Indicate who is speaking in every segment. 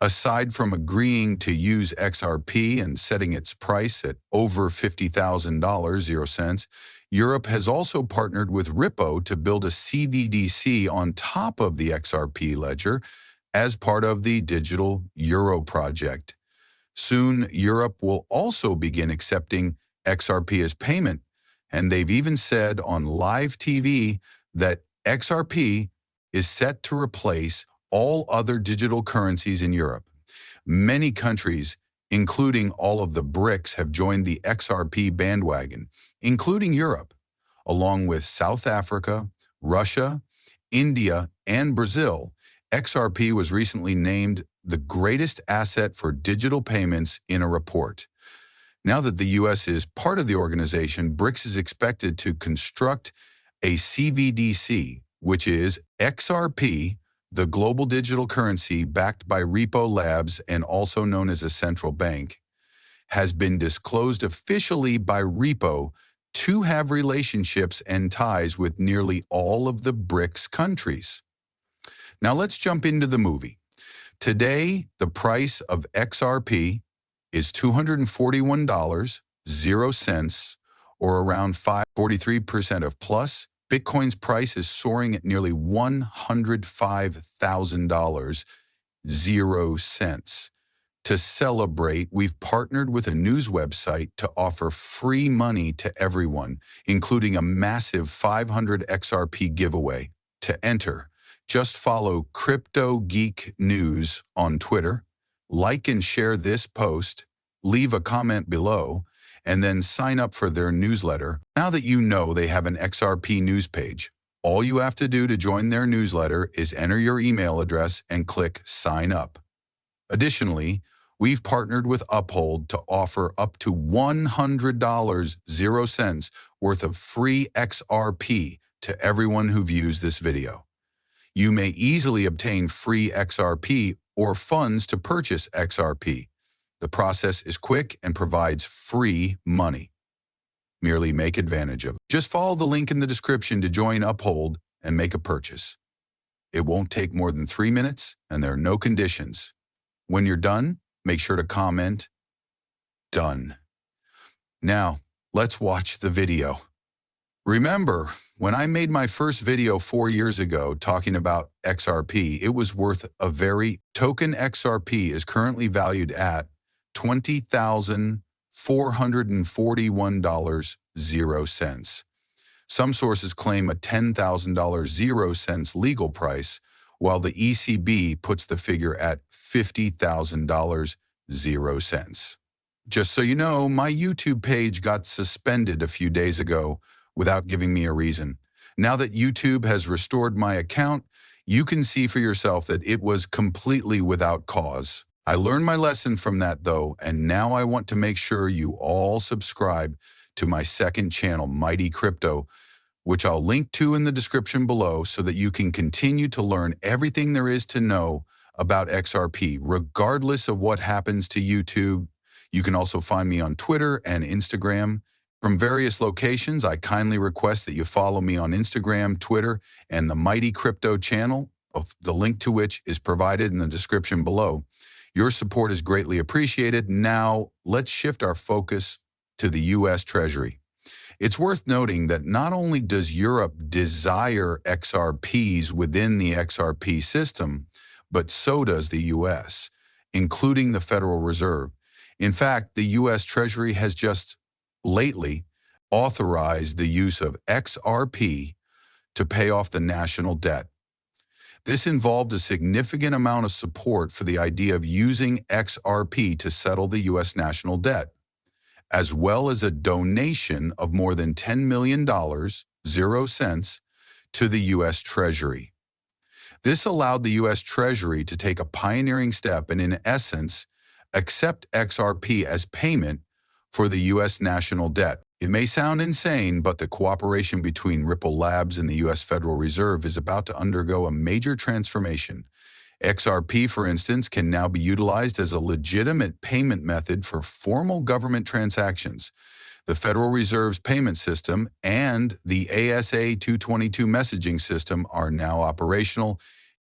Speaker 1: Aside from agreeing to use XRP and setting its price at over $50,000, 0 cents, Europe has also partnered with Ripple to build a CBDC on top of the XRP ledger as part of the Digital Euro project. Soon, Europe will also begin accepting XRP as payment, and they've even said on live TV that XRP is set to replace all other digital currencies in Europe. Many countries, including all of the BRICS, have joined the XRP bandwagon, including Europe, along with South Africa, Russia, India, and Brazil. XRP was recently named the greatest asset for digital payments in a report. Now that the U.S. is part of the organization, BRICS is expected to construct a CBDC, which is XRP, the global digital currency backed by Repo Labs and also known as a central bank, has been disclosed officially by Repo to have relationships and ties with nearly all of the BRICS countries. Now let's jump into the movie. Today, the price of XRP is $241, 0 cents, or around 43% of plus. Bitcoin's price is soaring at nearly $105,000, 0 cents. To celebrate, we've partnered with a news website to offer free money to everyone, including a massive 500 XRP giveaway. To enter, just follow Crypto Geek News on Twitter, like and share this post, leave a comment below, and then sign up for their newsletter. Now that you know they have an XRP news page, all you have to do to join their newsletter is enter your email address and click Sign Up. Additionally, we've partnered with Uphold to offer up to $100, 0 cents, worth of free XRP to everyone who views this video. You may easily obtain free XRP or funds to purchase XRP. The process is quick and provides free money. Merely make advantage of it. Just follow the link in the description to join Uphold and make a purchase. It won't take more than 3 minutes, and there are no conditions. When you're done, make sure to comment, "Done." Now, let's watch the video. Remember, when I made my first video 4 years ago talking about XRP, it was worth a very token. XRP is currently valued at $20,441, 0 cents. Some sources claim a $10,000, 0 cents legal price, while the ECB puts the figure at $50,000, 0 cents. Just so you know, my YouTube page got suspended a few days ago without giving me a reason. Now that YouTube has restored my account, you can see for yourself that it was completely without cause. I learned my lesson from that though, and now I want to make sure you all subscribe to my second channel, Mighty Crypto, which I'll link to in the description below so that you can continue to learn everything there is to know about XRP, regardless of what happens to YouTube. You can also find me on Twitter and Instagram. From various locations, I kindly request that you follow me on Instagram, Twitter, and the Mighty Crypto channel, the link to which is provided in the description below. Your support is greatly appreciated. Now, let's shift our focus to the U.S. Treasury. It's worth noting that not only does Europe desire XRPs within the XRP system, but so does the U.S., including the Federal Reserve. In fact, the U.S. Treasury has just lately authorized the use of XRP to pay off the national debt. This involved a significant amount of support for the idea of using XRP to settle the U.S. national debt, as well as a donation of more than $10 million, 0 cents, to the U.S. Treasury. This allowed the U.S. Treasury to take a pioneering step and, in essence, accept XRP as payment for the U.S. national debt. It may sound insane, but the cooperation between Ripple Labs and the U.S. Federal Reserve is about to undergo a major transformation. XRP, for instance, can now be utilized as a legitimate payment method for formal government transactions. The Federal Reserve's payment system and the ASA 222 messaging system are now operational,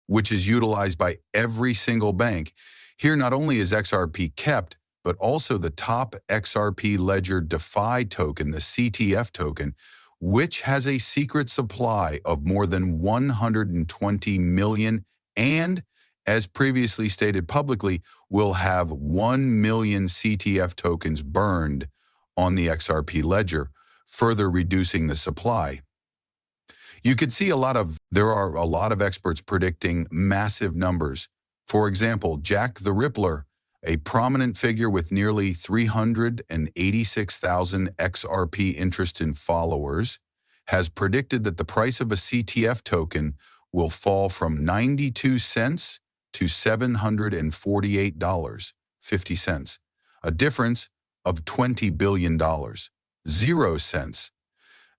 Speaker 1: which is utilized by every single bank. Here, not only is XRP kept, but also the top XRP ledger DeFi token, the CTF token, which has a secret supply of more than 120 million and, as previously stated publicly, will have 1 million CTF tokens burned on the XRP ledger, further reducing the supply. You could see there are a lot of experts predicting massive numbers. For example, Jack the Rippler, a prominent figure with nearly 386,000 XRP interest in followers, has predicted that the price of a CTF token will fall from 92 cents to $748.50, a difference of $20 billion, 0 cents.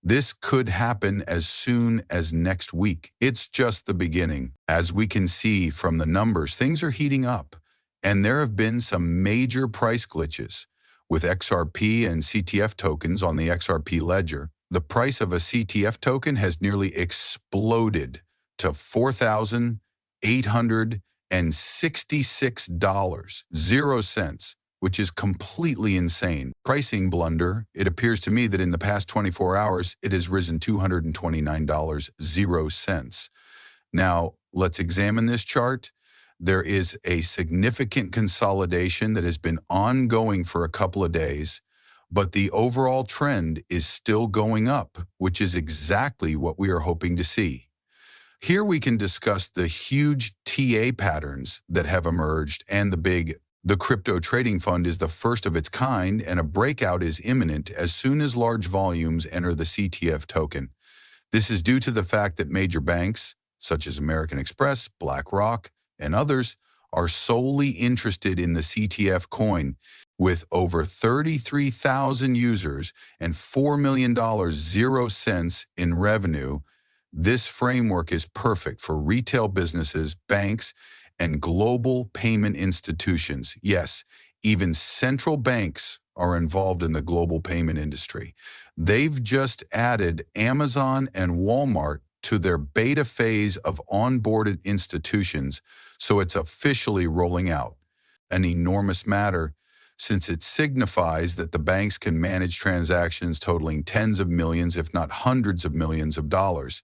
Speaker 1: This could happen as soon as next week. It's just the beginning. As we can see from the numbers, things are heating up, and there have been some major price glitches. With XRP and CTF tokens on the XRP ledger, the price of a CTF token has nearly exploded to $4,866, 0 cents, which is completely insane. Pricing blunder, it appears to me that in the past 24 hours, it has risen $229, 0 cents. Now, let's examine this chart. There is a significant consolidation that has been ongoing for a couple of days, but the overall trend is still going up, which is exactly what we are hoping to see. Here we can discuss the huge TA patterns that have emerged and the crypto trading fund is the first of its kind, and a breakout is imminent as soon as large volumes enter the CTF token. This is due to the fact that major banks, such as American Express, BlackRock, and others, are solely interested in the CTF coin. With over 33,000 users and $4 million, 0 cents in revenue, this framework is perfect for retail businesses, banks, and global payment institutions. Yes, even central banks are involved in the global payment industry. They've just added Amazon and Walmart to their beta phase of onboarded institutions, so it's officially rolling out. An enormous matter, since it signifies that the banks can manage transactions totaling tens of millions, if not hundreds of millions of dollars.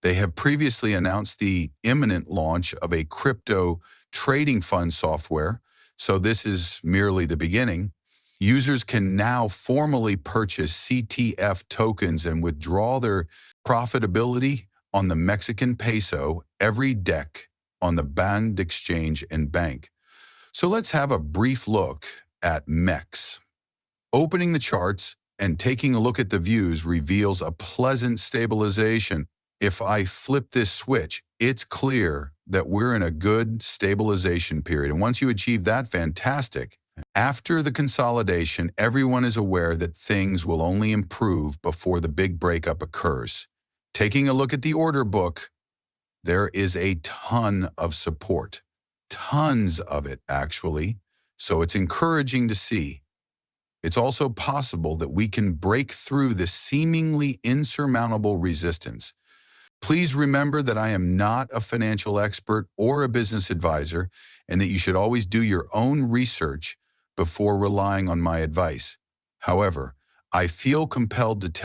Speaker 1: They have previously announced the imminent launch of a crypto trading fund software, so this is merely the beginning. Users can now formally purchase CTF tokens and withdraw their profitability on the Mexican peso every DEC on the bond exchange and bank. So let's have a brief look at MEX. Opening the charts and taking a look at the views reveals a pleasant stabilization. If I flip this switch, it's clear that we're in a good stabilization period. And once you achieve that, fantastic. After the consolidation, everyone is aware that things will only improve before the big breakup occurs. Taking a look at the order book, there is a ton of support. Tons of it, actually. So it's encouraging to see. It's also possible that we can break through the seemingly insurmountable resistance. Please remember that I am not a financial expert or a business advisor, and that you should always do your own research before relying on my advice. However, I feel compelled to tell